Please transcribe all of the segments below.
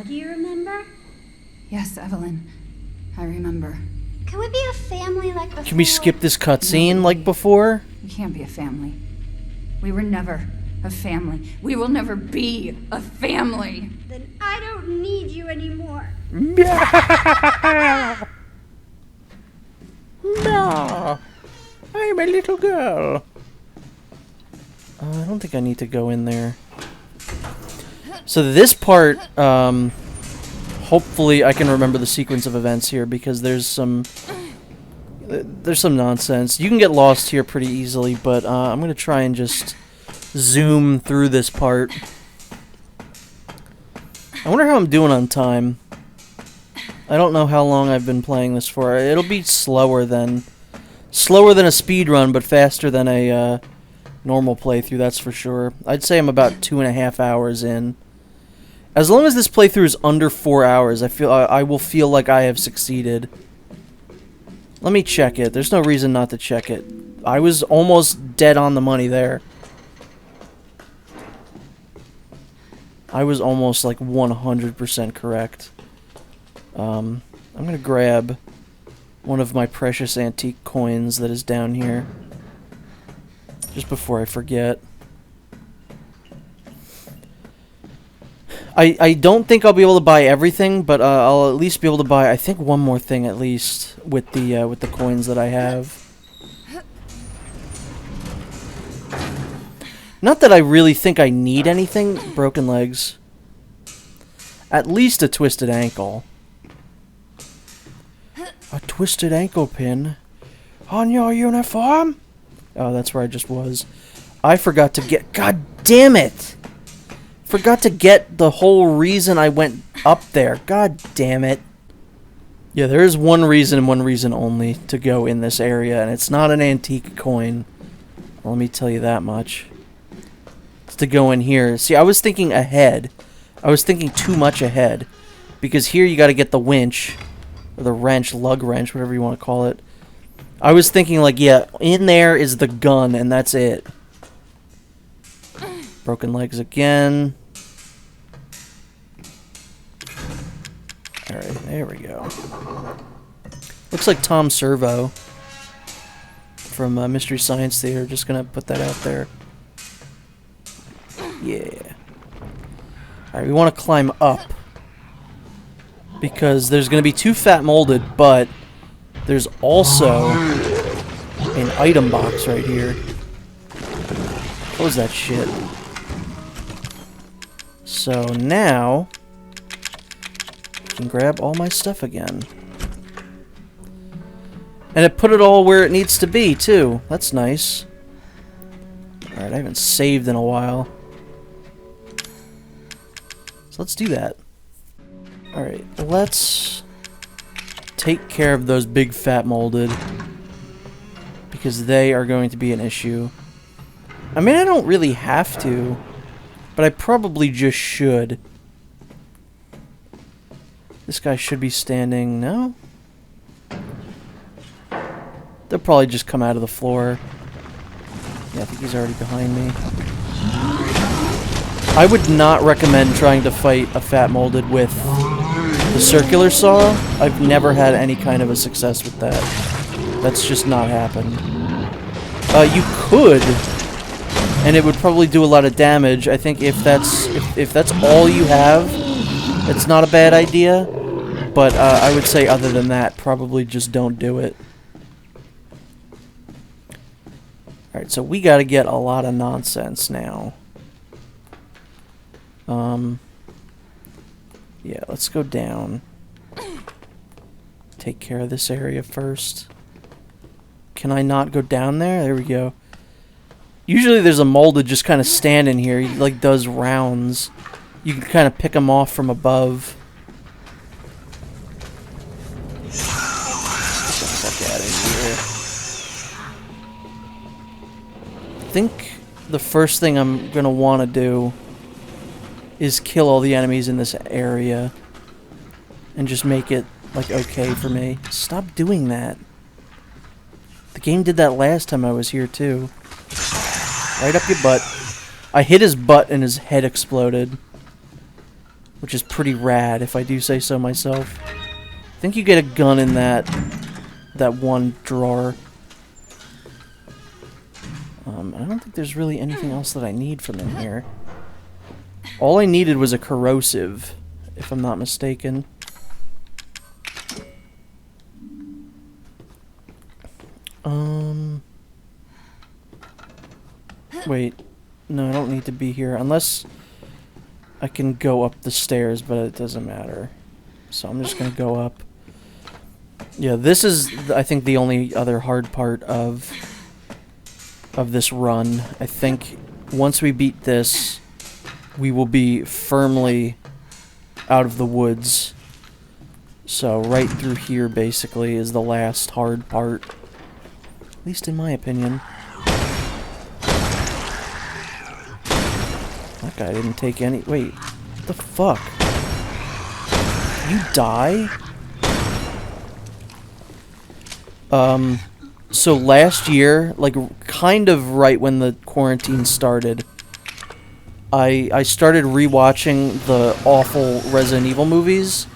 Do you remember? Yes, Evelyn. I remember. Can we be a family like before? Can we skip this cutscene like before? We can't be a family. We were never a family. We will never be a family. Then I don't need you anymore. No, I'm a little girl. I don't think I need to go in there. So this part, hopefully I can remember the sequence of events here because there's some nonsense. You can get lost here pretty easily, but I'm gonna try and just zoom through this part. I wonder how I'm doing on time. I don't know how long I've been playing this for. It'll be slower than a speed run, but faster than a normal playthrough, that's for sure. I'd say I'm about 2.5 hours in. As long as this playthrough is under 4 hours, I will feel like I have succeeded. Let me check it. There's no reason not to check it. I was almost dead on the money there. I was almost like 100% correct. I'm gonna grab one of my precious antique coins that is down here. Just before I forget. I don't think I'll be able to buy everything, but I'll at least be able to buy, I think, one more thing at least with the coins that I have. Not that I really think I need anything. Broken legs. At least a twisted ankle. A twisted ankle pin on your uniform? Oh, that's where I just was. I forgot to get... God damn it! Forgot to get the whole reason I went up there. God damn it. Yeah, there is one reason and one reason only to go in this area, and it's not an antique coin. Let me tell you that much. It's to go in here. See, I was thinking ahead. I was thinking too much ahead. Because here you gotta get the winch. Or the wrench, lug wrench, whatever you want to call it. I was thinking like, yeah, in there is the gun, and that's it. Broken legs again. Alright, there we go. Looks like Tom Servo from Mystery Science Theater. Just gonna put that out there. Yeah. Alright, we want to climb up. Because there's going to be 2 fat molded, but there's also an item box right here. Close that shit. So now, I can grab all my stuff again. And it put it all where it needs to be, too. That's nice. Alright, I haven't saved in a while. So let's do that. Alright, let's take care of those big fat molded. Because they are going to be an issue. I mean, I don't really have to. But I probably just should. This guy should be standing... No? They'll probably just come out of the floor. Yeah, I think he's already behind me. I would not recommend trying to fight a fat molded with the circular saw. I've never had any kind of a success with that. That's just not happened. You could, and it would probably do a lot of damage. I think if that's all you have, it's not a bad idea. But I would say other than that, probably just don't do it. Alright, so we gotta get a lot of nonsense now. Yeah, let's go down. Take care of this area first. Can I not go down there? There we go. Usually there's a molded just kind of standing here. He like does rounds. You can kind of pick him off from above. Get the fuck out of here. I think the first thing I'm gonna want to do is kill all the enemies in this area and just make it like okay for me. Stop doing that. The game did that last time I was here too. Right up your butt. I hit his butt and his head exploded. which is pretty rad if I do say so myself. I think you get a gun in that one drawer. I don't think there's really anything else that I need from in here. All I needed was a corrosive, if I'm not mistaken. Wait. No, I don't need to be here. Unless I can go up the stairs, but it doesn't matter. So I'm just gonna go up. Yeah, this is, I think, the only other hard part of this run. I think once we beat this, we will be firmly out of the woods. So right through here, basically, is the last hard part. At least in my opinion. That guy didn't take any... Wait, what the fuck? You die? So last year, like, kind of right when the quarantine started, I started rewatching the awful Resident Evil movies,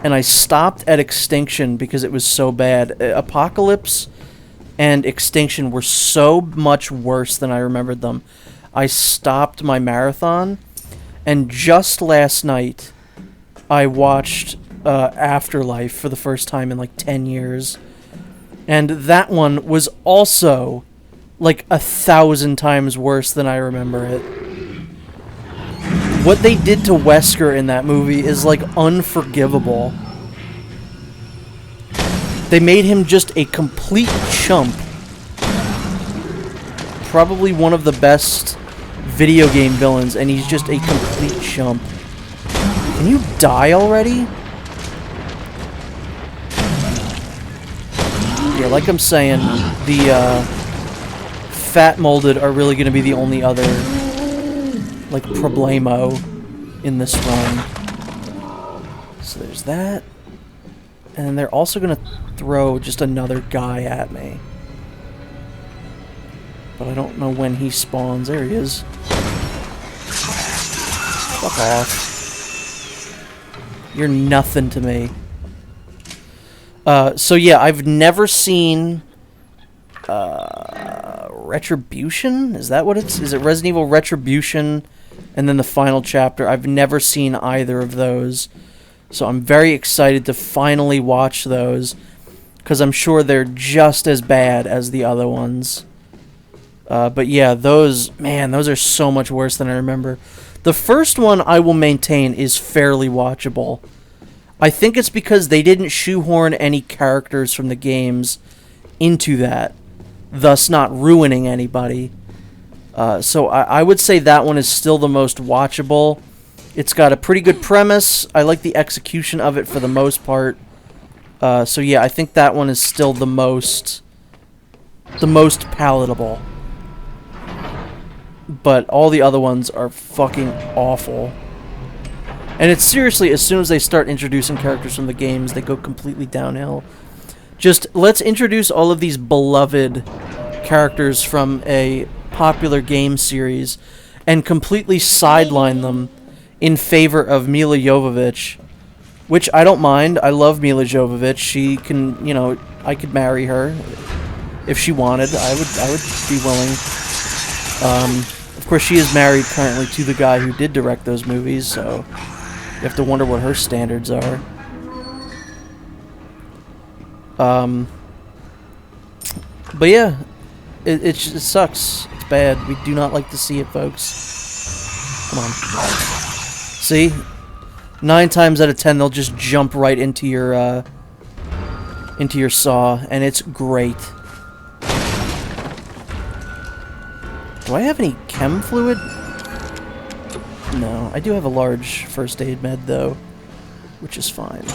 and I stopped at Extinction because it was so bad. Apocalypse and Extinction were so much worse than I remembered them. I stopped my marathon, and just last night, I watched Afterlife for the first time in like 10 years. And that one was also like 1,000 times worse than I remember it. What they did to Wesker in that movie is like unforgivable. They made him just a complete chump. Probably one of the best video game villains, and he's just a complete chump. Can you die already? Yeah, like I'm saying, the fat molded are really going to be the only other, like, problemo in this run. So there's that. And they're also going to throw just another guy at me. But I don't know when he spawns. There he is. Fuck off. You're nothing to me. So yeah, I've never seen Retribution? Is that what it's? Is it Resident Evil Retribution and then the final chapter? I've never seen either of those. So I'm very excited to finally watch those, because I'm sure they're just as bad as the other ones. But yeah, those are so much worse than I remember. The first one, I will maintain, is fairly watchable. I think it's because they didn't shoehorn any characters from the games into that, thus not ruining anybody. So I would say that one is still the most watchable. It's got a pretty good premise. I like the execution of it for the most part. So yeah, I think that one is still the most palatable. But all the other ones are fucking awful. And it's seriously, as soon as they start introducing characters from the games, they go completely downhill. Just, let's introduce all of these beloved characters from a popular game series and completely sideline them in favor of Mila Jovovich, which I don't mind. I love Mila Jovovich. She can, you know, I could marry her if she wanted. I would be willing. Of course, she is married currently to the guy who did direct those movies, so you have to wonder what her standards are. But yeah, it sucks. It's bad. We do not like to see it, folks. Come on. See? 9 times out of 10, they'll just jump right into your saw, and it's great. Do I have any chem fluid? No, I do have a large first aid med, though, which is fine.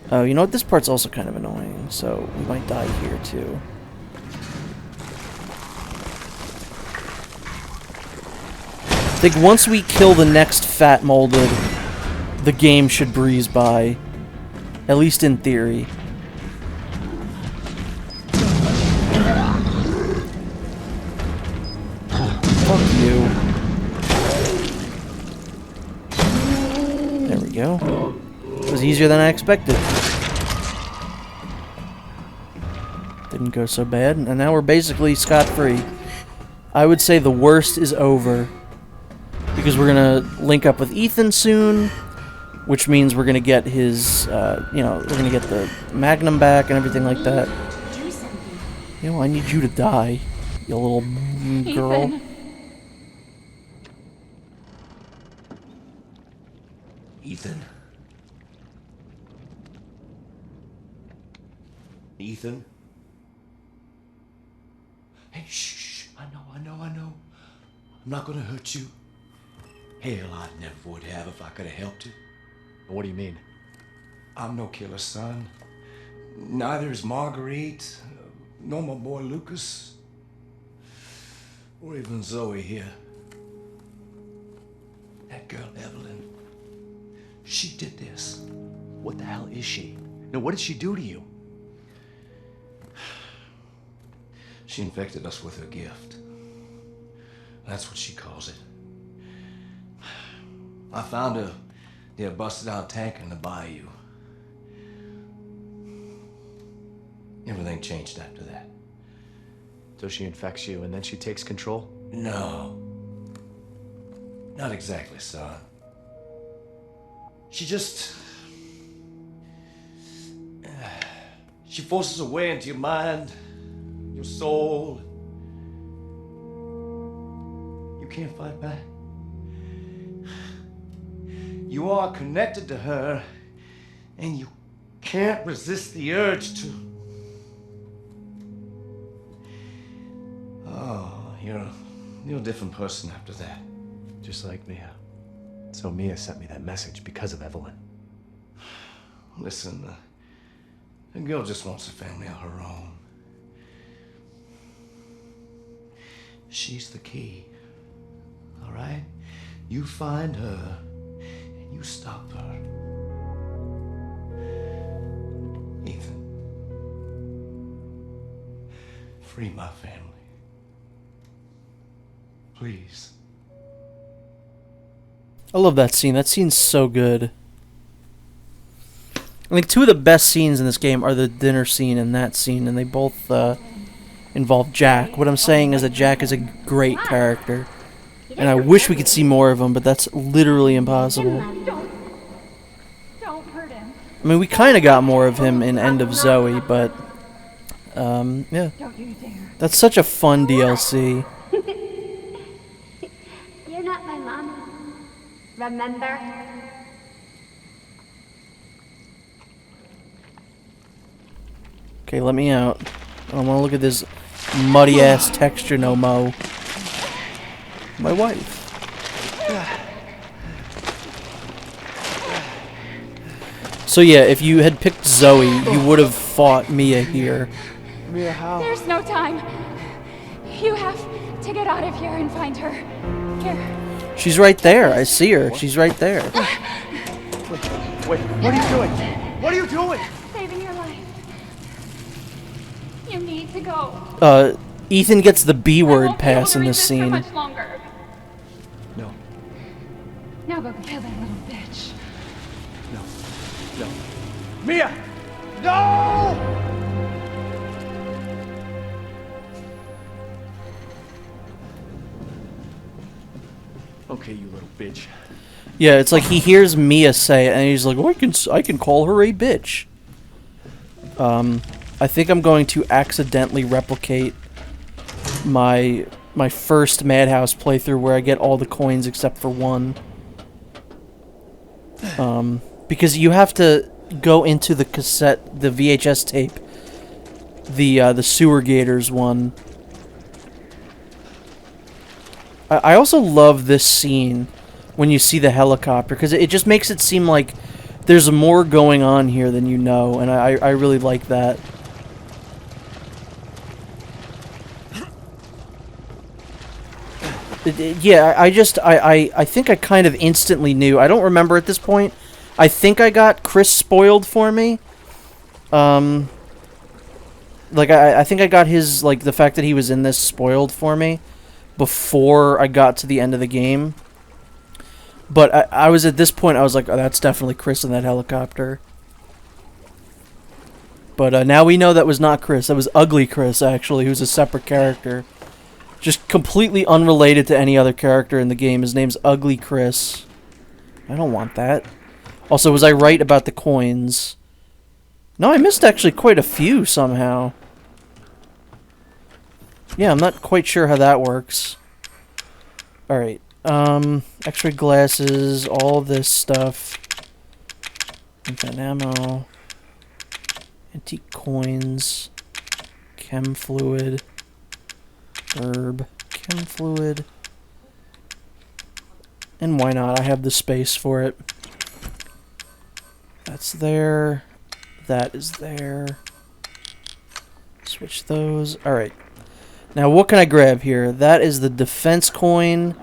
Oh, you know what? This part's also kind of annoying, so we might die here, too. I think once we kill the next fat molded, the game should breeze by. At least in theory. Fuck you. go. It was easier than I expected. Didn't go so bad, and now we're basically scot-free. I would say the worst is over. Because we're gonna link up with Ethan soon, which means we're gonna get his, we're gonna get the Magnum back and everything like that. You know, I need you to die, you little girl. Ethan. Ethan? Hey, shh. I know. I'm not gonna hurt you. Hell, I never would have if I could have helped you. What do you mean? I'm no killer, son. Neither is Marguerite, nor my boy Lucas, or even Zoe here. That girl, Evelyn, she did this. What the hell is she? No, what did she do to you? She infected us with her gift. That's what she calls it. I found her near a busted out tank in the bayou. Everything changed after that. So she infects you and then she takes control? No. Not exactly, son. She just... She forces her way into your mind, your soul. You can't fight back. You are connected to her, and you can't resist the urge to... Oh, you're a different person after that. Just like Mia. So Mia sent me that message because of Evelyn. Listen, the girl just wants a family of her own. She's the key, all right? You find her, and you stop her. Ethan, free my family. Please. I love that scene. That scene's so good. I think two of the best scenes in this game are the dinner scene and that scene, and they both involve Jack. What I'm saying is that Jack is a great character, and I wish we could see more of him, but that's literally impossible. Don't hurt him. I mean, we kind of got more of him in End of Zoe, but yeah. Don't you dare. That's such a fun DLC. You're not my mama. Remember? Okay, let me out. I don't want to look at this muddy-ass texture no mo. My wife. So yeah, if you had picked Zoe, you would have fought Mia here. Mia, how? There's no time. You have to get out of here and find her. Here. She's right there. I see her. She's right there. Wait, what are you doing? What are you doing? Saving your life. You need to go. Ethan gets the B I word won't be able pass to in this resist for scene. much longer. No, Now go kill that little bitch. no. Mia! No! Okay, you little bitch. Yeah, it's like he hears Mia say it, and he's like, "Oh, I can call her a bitch." I think I'm going to accidentally replicate my first Madhouse playthrough where I get all the coins except for one. Because you have to go into the cassette, the VHS tape, the Sewer Gators one. I also love this scene when you see the helicopter, because it just makes it seem like there's more going on here than you know, and I really like that. Yeah, I think I kind of instantly knew. I don't remember at this point. I think I got Chris spoiled for me. Like, I think I got his, like, the fact that he was in this spoiled for me before I got to the end of the game. But I was at this point, I was like, oh, that's definitely Chris in that helicopter. But now we know that was not Chris. That was Ugly Chris, actually, who's a separate character. Just completely unrelated to any other character in the game. His name's Ugly Chris. I don't want that. Also, was I right about the coins? No, I missed actually quite a few somehow. Yeah, I'm not quite sure how that works. Alright. X-ray glasses, all this stuff. Infant ammo. Antique coins. Chem fluid. Herb. Chem fluid. And why not? I have the space for it. That's there. That is there. Switch those. Alright. Now, what can I grab here? That is the defense coin.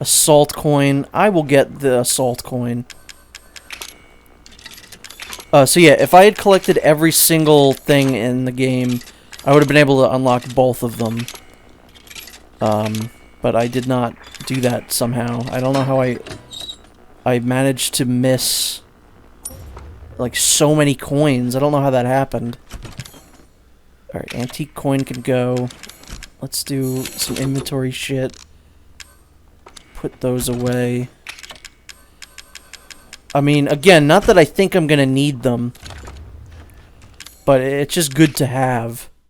Assault coin. I will get the assault coin. So yeah, if I had collected every single thing in the game, I would have been able to unlock both of them. But I did not do that somehow. I don't know how I managed to miss like so many coins. I don't know how that happened. Alright, antique coin can go. Let's do some inventory shit. Put those away. I mean, again, not that I think I'm gonna need them, but it's just good to have.